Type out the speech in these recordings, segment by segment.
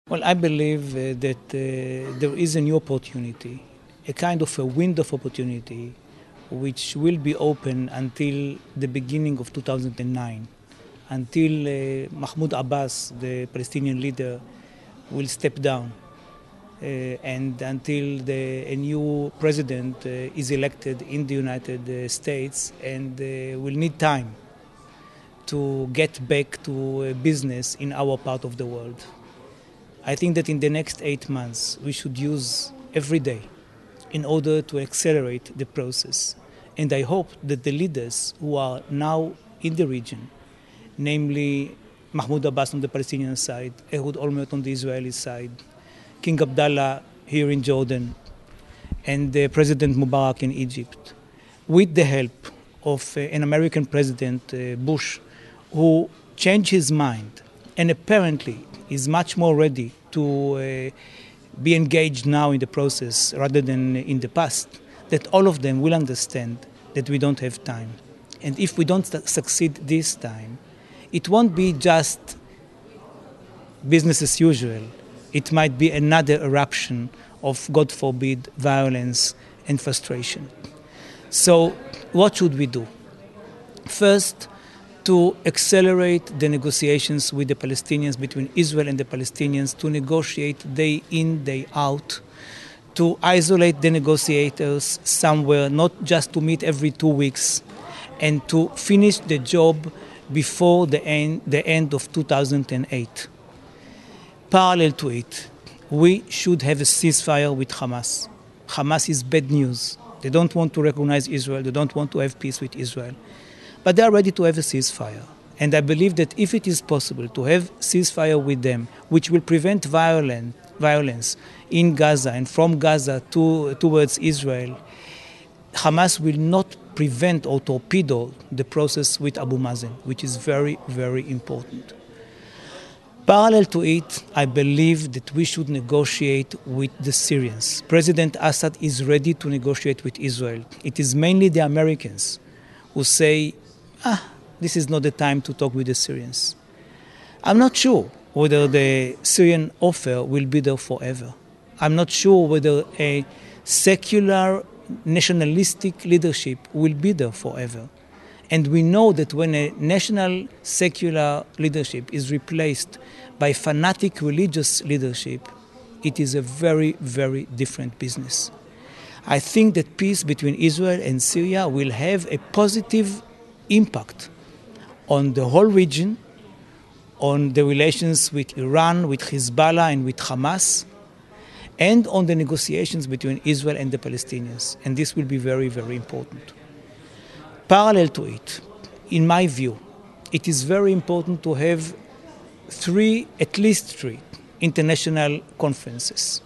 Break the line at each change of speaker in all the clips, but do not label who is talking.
Well, I believe that there is a new opportunity, a kind of a window of opportunity, which will be open until the beginning of 2009, until Mahmoud Abbas, the Palestinian leader, will step down, and until a new president is elected in the United States, and will need time to get back to business in our part of the world. I think that in the next 8 months, we should use every day in order to accelerate the process. And I hope that the leaders who are now in the region, namely Mahmoud Abbas on the Palestinian side, Ehud Olmert on the Israeli side, King Abdullah here in Jordan, and President Mubarak in Egypt, with the help of an American President, Bush, who changed his mind and apparently is much more ready to be engaged now in the process rather than in the past, that all of them will understand that we don't have time. And if we don't succeed this time, it won't be just business as usual. It might be another eruption of, God forbid, violence and frustration. So what should we do? First, to accelerate the negotiations with the Palestinians, between Israel and the Palestinians, to negotiate day in, day out, to isolate the negotiators somewhere, not just to meet every 2 weeks, and to finish the job before the end of 2008. Parallel to it, we should have a ceasefire with Hamas. Hamas is bad news. They don't want to recognize Israel. They don't want to have peace with Israel. But they are ready to have a ceasefire. And I believe that if it is possible to have ceasefire with them, which will prevent violence in Gaza and from Gaza towards Israel, Hamas will not prevent or torpedo the process with Abu Mazen, which is very, very important. Parallel to it, I believe that we should negotiate with the Syrians. President Assad is ready to negotiate with Israel. It is mainly the Americans who say, this is not the time to talk with the Syrians. I'm not sure whether the Syrian offer will be there forever. I'm not sure whether a secular, nationalistic leadership will be there forever. And we know that when a national secular leadership is replaced by fanatic religious leadership, it is a very, very different business. I think that peace between Israel and Syria will have a positive impact on the whole region, on the relations with Iran, with Hezbollah, and with Hamas, and on the negotiations between Israel and the Palestinians. And this will be very, very important. Parallel to it, in my view, it is very important to have at least three international conferences.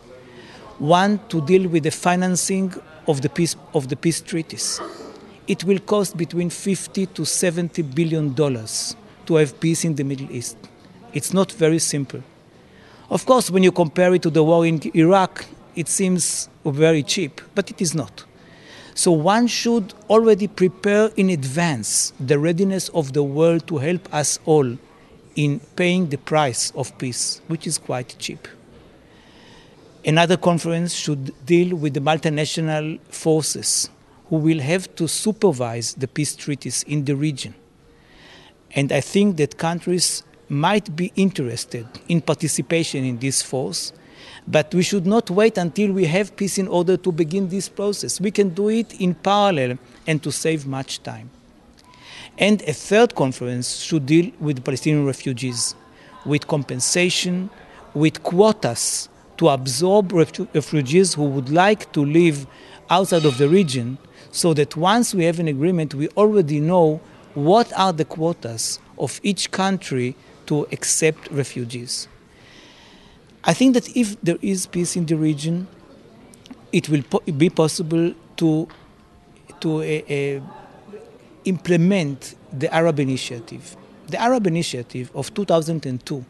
One, to deal with the financing of the peace treaties. It will cost between $50 to $70 billion to have peace in the Middle East. It's not very simple. Of course, when you compare it to the war in Iraq, it seems very cheap, but it is not. So one should already prepare in advance the readiness of the world to help us all in paying the price of peace, which is quite cheap. Another conference should deal with the multinational forces who will have to supervise the peace treaties in the region. And I think that countries might be interested in participation in this force, but we should not wait until we have peace in order to begin this process. We can do it in parallel and to save much time. And a third conference should deal with Palestinian refugees, with compensation, with quotas to absorb refugees who would like to live outside of the region, so that once we have an agreement, we already know what are the quotas of each country to accept refugees. I think that if there is peace in the region, it will be possible to implement the Arab Initiative. The Arab Initiative of 2002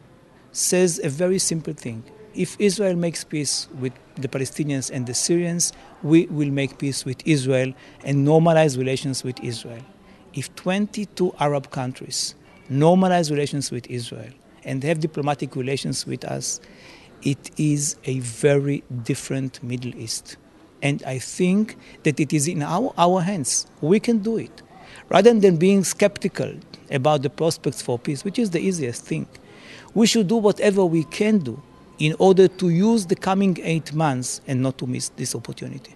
says a very simple thing. If Israel makes peace with the Palestinians and the Syrians, we will make peace with Israel and normalize relations with Israel. If 22 Arab countries normalize relations with Israel and have diplomatic relations with us, it is a very different Middle East. And I think that it is in our hands. We can do it. Rather than being skeptical about the prospects for peace, which is the easiest thing, we should do whatever we can do in order to use the coming 8 months and not to miss this opportunity.